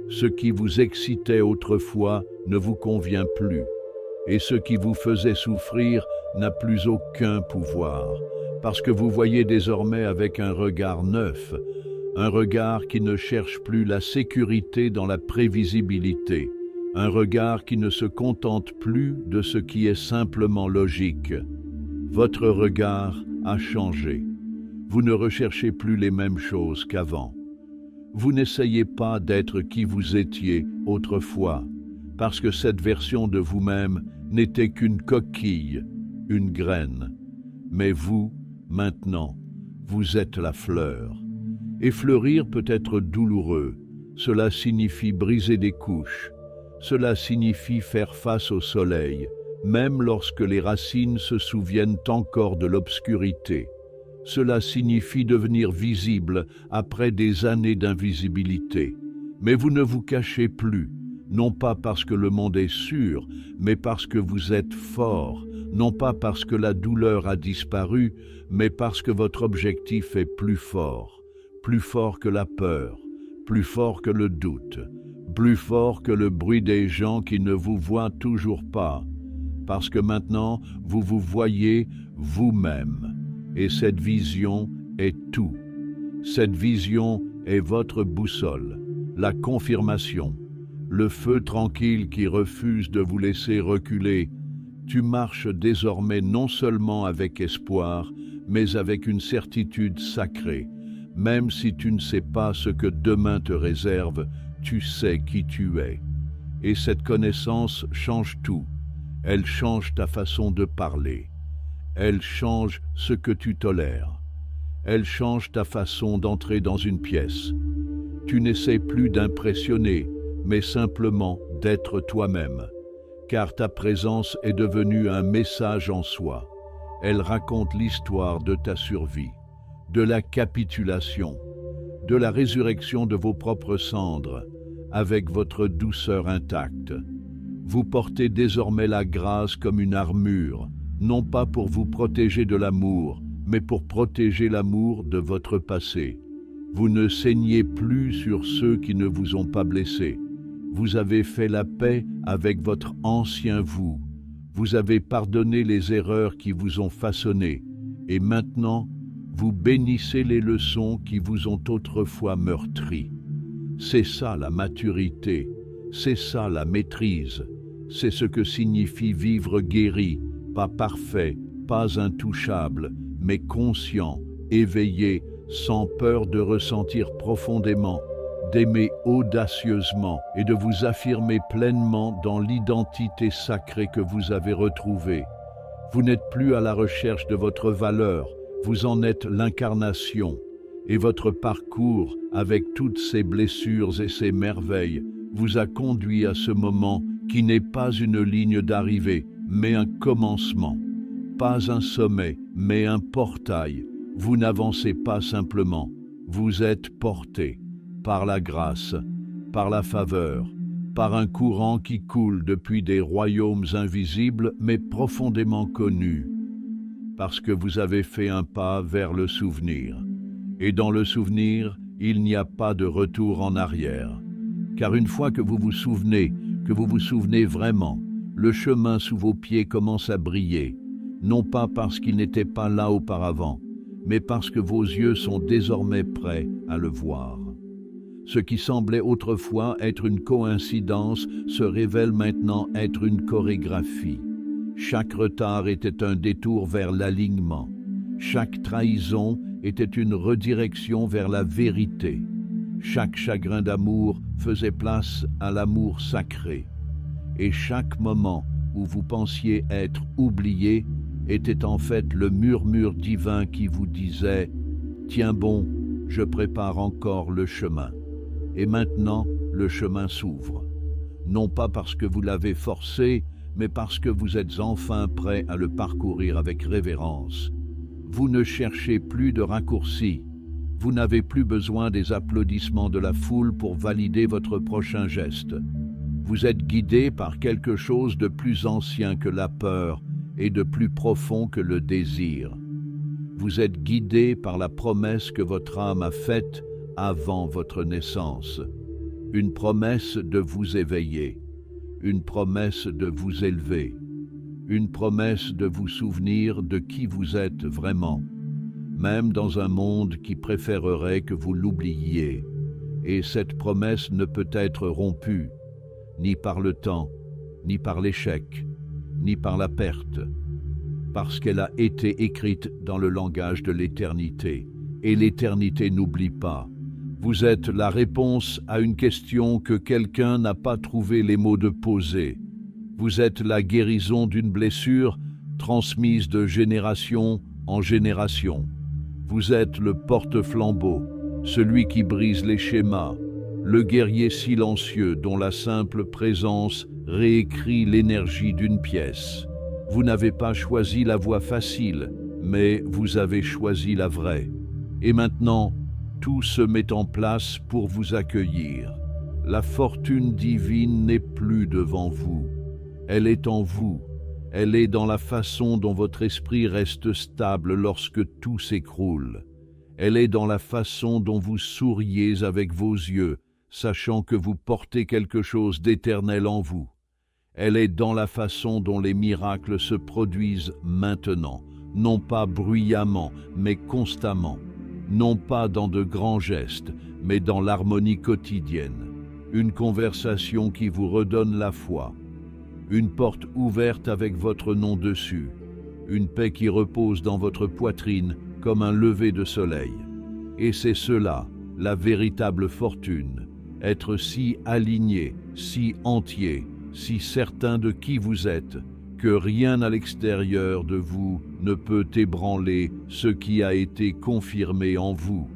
Ce qui vous excitait autrefois ne vous convient plus, et ce qui vous faisait souffrir n'a plus aucun pouvoir, parce que vous voyez désormais avec un regard neuf, un regard qui ne cherche plus la sécurité dans la prévisibilité, un regard qui ne se contente plus de ce qui est simplement logique. Votre regard a changé. Vous ne recherchez plus les mêmes choses qu'avant. Vous n'essayez pas d'être qui vous étiez autrefois, parce que cette version de vous-même n'était qu'une coquille, une graine. Mais vous, maintenant, vous êtes la fleur. Et fleurir peut être douloureux. Cela signifie briser des couches. Cela signifie faire face au soleil, même lorsque les racines se souviennent encore de l'obscurité. Cela signifie devenir visible après des années d'invisibilité. Mais vous ne vous cachez plus, non pas parce que le monde est sûr, mais parce que vous êtes fort, non pas parce que la douleur a disparu, mais parce que votre objectif est plus fort que la peur, plus fort que le doute, plus fort que le bruit des gens qui ne vous voient toujours pas, parce que maintenant vous vous voyez vous-même. Et cette vision est tout. Cette vision est votre boussole, la confirmation, le feu tranquille qui refuse de vous laisser reculer. Tu marches désormais non seulement avec espoir, mais avec une certitude sacrée. Même si tu ne sais pas ce que demain te réserve, tu sais qui tu es. Et cette connaissance change tout. Elle change ta façon de parler. Elle change ce que tu tolères. Elle change ta façon d'entrer dans une pièce. Tu n'essaies plus d'impressionner, mais simplement d'être toi-même, car ta présence est devenue un message en soi. Elle raconte l'histoire de ta survie, de la capitulation, de la résurrection de vos propres cendres, avec votre douceur intacte. Vous portez désormais la grâce comme une armure, non pas pour vous protéger de l'amour, mais pour protéger l'amour de votre passé. Vous ne saignez plus sur ceux qui ne vous ont pas blessé. Vous avez fait la paix avec votre ancien vous. Vous avez pardonné les erreurs qui vous ont façonné. Et maintenant, vous bénissez les leçons qui vous ont autrefois meurtri. C'est ça la maturité, c'est ça la maîtrise. C'est ce que signifie vivre guéri, pas parfait, pas intouchable, mais conscient, éveillé, sans peur de ressentir profondément, d'aimer audacieusement et de vous affirmer pleinement dans l'identité sacrée que vous avez retrouvée. Vous n'êtes plus à la recherche de votre valeur, vous en êtes l'incarnation. Et votre parcours, avec toutes ses blessures et ses merveilles, vous a conduit à ce moment qui n'est pas une ligne d'arrivée, mais un commencement. Pas un sommet, mais un portail. Vous n'avancez pas simplement, vous êtes porté par la grâce, par la faveur, par un courant qui coule depuis des royaumes invisibles mais profondément connus, parce que vous avez fait un pas vers le souvenir. Et dans le souvenir, il n'y a pas de retour en arrière. Car une fois que vous vous souvenez vraiment, le chemin sous vos pieds commence à briller, non pas parce qu'il n'était pas là auparavant, mais parce que vos yeux sont désormais prêts à le voir. Ce qui semblait autrefois être une coïncidence se révèle maintenant être une chorégraphie. Chaque retard était un détour vers l'alignement. Chaque trahison était une redirection vers la vérité. Chaque chagrin d'amour faisait place à l'amour sacré. Et chaque moment où vous pensiez être oublié était en fait le murmure divin qui vous disait « Tiens bon, je prépare encore le chemin. » Et maintenant, le chemin s'ouvre. Non pas parce que vous l'avez forcé, mais parce que vous êtes enfin prêt à le parcourir avec révérence. Vous ne cherchez plus de raccourcis. Vous n'avez plus besoin des applaudissements de la foule pour valider votre prochain geste. Vous êtes guidé par quelque chose de plus ancien que la peur et de plus profond que le désir. Vous êtes guidé par la promesse que votre âme a faite avant votre naissance. Une promesse de vous éveiller, une promesse de vous élever, une promesse de vous souvenir de qui vous êtes vraiment, même dans un monde qui préférerait que vous l'oubliiez. Et cette promesse ne peut être rompue, ni par le temps, ni par l'échec, ni par la perte, parce qu'elle a été écrite dans le langage de l'éternité, et l'éternité n'oublie pas. Vous êtes la réponse à une question que quelqu'un n'a pas trouvé les mots de poser. Vous êtes la guérison d'une blessure transmise de génération en génération. Vous êtes le porte-flambeau, celui qui brise les schémas, le guerrier silencieux dont la simple présence réécrit l'énergie d'une pièce. Vous n'avez pas choisi la voie facile, mais vous avez choisi la vraie. Et maintenant, tout se met en place pour vous accueillir. La fortune divine n'est plus devant vous. Elle est en vous. Elle est dans la façon dont votre esprit reste stable lorsque tout s'écroule. Elle est dans la façon dont vous souriez avec vos yeux, sachant que vous portez quelque chose d'éternel en vous. Elle est dans la façon dont les miracles se produisent maintenant, non pas bruyamment, mais constamment. Non pas dans de grands gestes, mais dans l'harmonie quotidienne. Une conversation qui vous redonne la foi. Une porte ouverte avec votre nom dessus. Une paix qui repose dans votre poitrine comme un lever de soleil. Et c'est cela, la véritable fortune. Être si aligné, si entier, si certain de qui vous êtes, que rien à l'extérieur de vous ne peut ébranler ce qui a été confirmé en vous.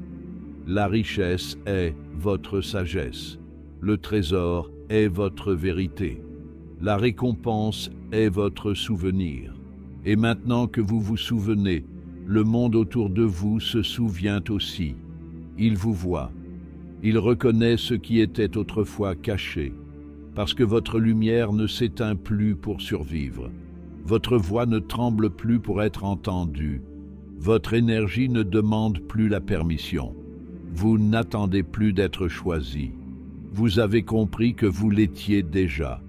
La richesse est votre sagesse. Le trésor est votre vérité. La récompense est votre souvenir. Et maintenant que vous vous souvenez, le monde autour de vous se souvient aussi. Il vous voit. Il reconnaît ce qui était autrefois caché, parce que votre lumière ne s'éteint plus pour survivre. Votre voix ne tremble plus pour être entendue. Votre énergie ne demande plus la permission. Vous n'attendez plus d'être choisi. Vous avez compris que vous l'étiez déjà.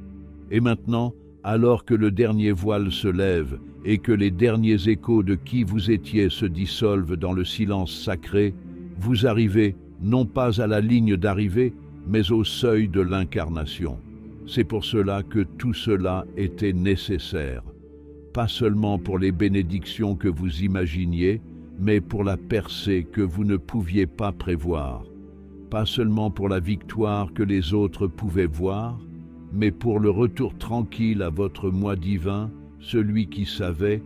Et maintenant, alors que le dernier voile se lève et que les derniers échos de qui vous étiez se dissolvent dans le silence sacré, vous arrivez non pas à la ligne d'arrivée, mais au seuil de l'incarnation. C'est pour cela que tout cela était nécessaire, pas seulement pour les bénédictions que vous imaginiez, mais pour la percée que vous ne pouviez pas prévoir, pas seulement pour la victoire que les autres pouvaient voir, mais pour le retour tranquille à votre moi divin, celui qui savait,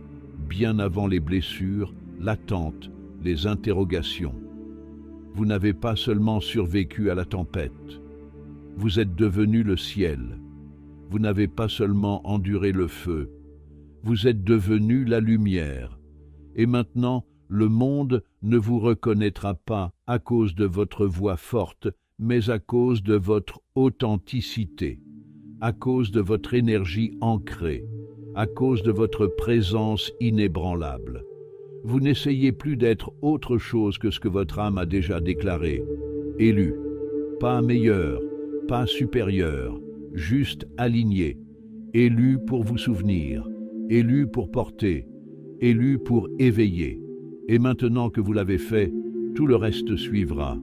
bien avant les blessures, l'attente, les interrogations. Vous n'avez pas seulement survécu à la tempête, vous êtes devenu le ciel. Vous n'avez pas seulement enduré le feu, vous êtes devenu la lumière. Et maintenant, le monde ne vous reconnaîtra pas à cause de votre voix forte, mais à cause de votre authenticité, à cause de votre énergie ancrée, à cause de votre présence inébranlable. Vous n'essayez plus d'être autre chose que ce que votre âme a déjà déclaré. Élu, pas meilleur, pas supérieur, juste aligné, élu pour vous souvenir, élu pour porter, élu pour éveiller. Et maintenant que vous l'avez fait, tout le reste suivra.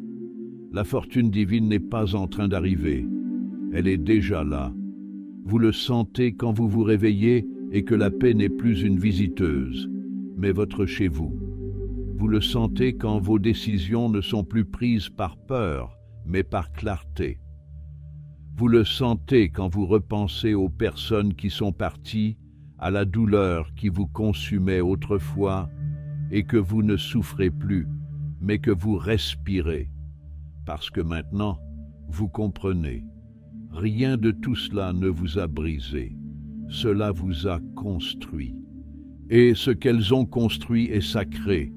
La fortune divine n'est pas en train d'arriver, elle est déjà là. Vous le sentez quand vous vous réveillez et que la paix n'est plus une visiteuse, mais votre chez vous. Vous le sentez quand vos décisions ne sont plus prises par peur, mais par clarté. Vous le sentez quand vous repensez aux personnes qui sont parties, à la douleur qui vous consumait autrefois, et que vous ne souffrez plus, mais que vous respirez. Parce que maintenant, vous comprenez. Rien de tout cela ne vous a brisé. Cela vous a construit. Et ce qu'elles ont construit est sacré,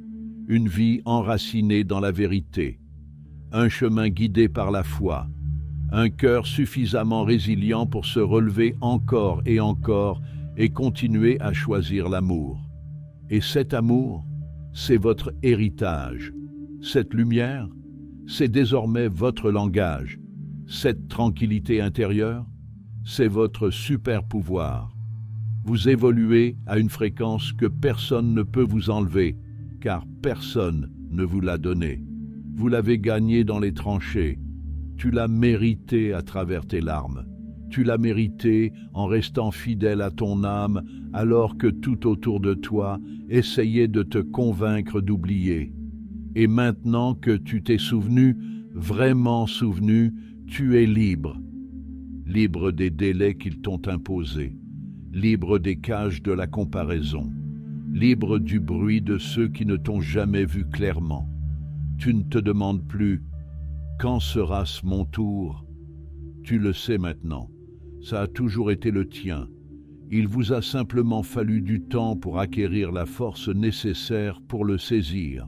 une vie enracinée dans la vérité, un chemin guidé par la foi, un cœur suffisamment résilient pour se relever encore et continuer à choisir l'amour. Et cet amour, c'est votre héritage. Cette lumière, c'est désormais votre langage. Cette tranquillité intérieure, c'est votre super pouvoir. Vous évoluez à une fréquence que personne ne peut vous enlever, car personne ne vous l'a donnée. Vous l'avez gagnée dans les tranchées. Tu l'as méritée à travers tes larmes. Tu l'as méritée en restant fidèle à ton âme alors que tout autour de toi essayait de te convaincre d'oublier. Et maintenant que tu t'es souvenu, vraiment souvenu, tu es libre. Libre des délais qu'ils t'ont imposés. Libre des cages de la comparaison. Libre du bruit de ceux qui ne t'ont jamais vu clairement. Tu ne te demandes plus « Quand sera-ce mon tour ?» Tu le sais maintenant. Ça a toujours été le tien. Il vous a simplement fallu du temps pour acquérir la force nécessaire pour le saisir.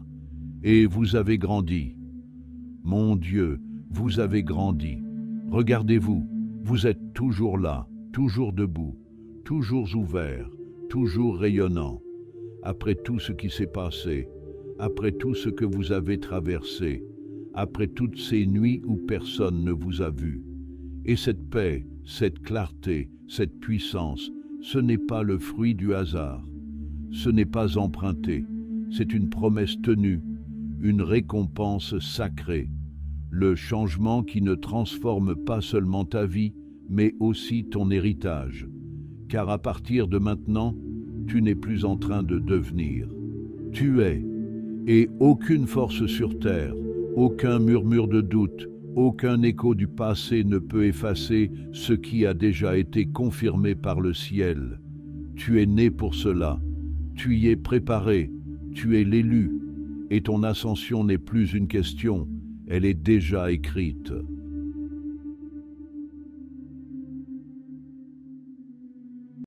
Et vous avez grandi. Mon Dieu, vous avez grandi. Regardez-vous, vous êtes toujours là, toujours debout, toujours ouvert, toujours rayonnant. Après tout ce qui s'est passé, après tout ce que vous avez traversé, après toutes ces nuits où personne ne vous a vu. Et cette paix, cette clarté, cette puissance, ce n'est pas le fruit du hasard. Ce n'est pas emprunté, c'est une promesse tenue, une récompense sacrée. Le changement qui ne transforme pas seulement ta vie, mais aussi ton héritage. Car à partir de maintenant, tu n'es plus en train de devenir. Tu es, et aucune force sur terre, aucun murmure de doute, aucun écho du passé ne peut effacer ce qui a déjà été confirmé par le ciel. Tu es né pour cela, tu y es préparé, tu es l'élu, et ton ascension n'est plus une question, elle est déjà écrite.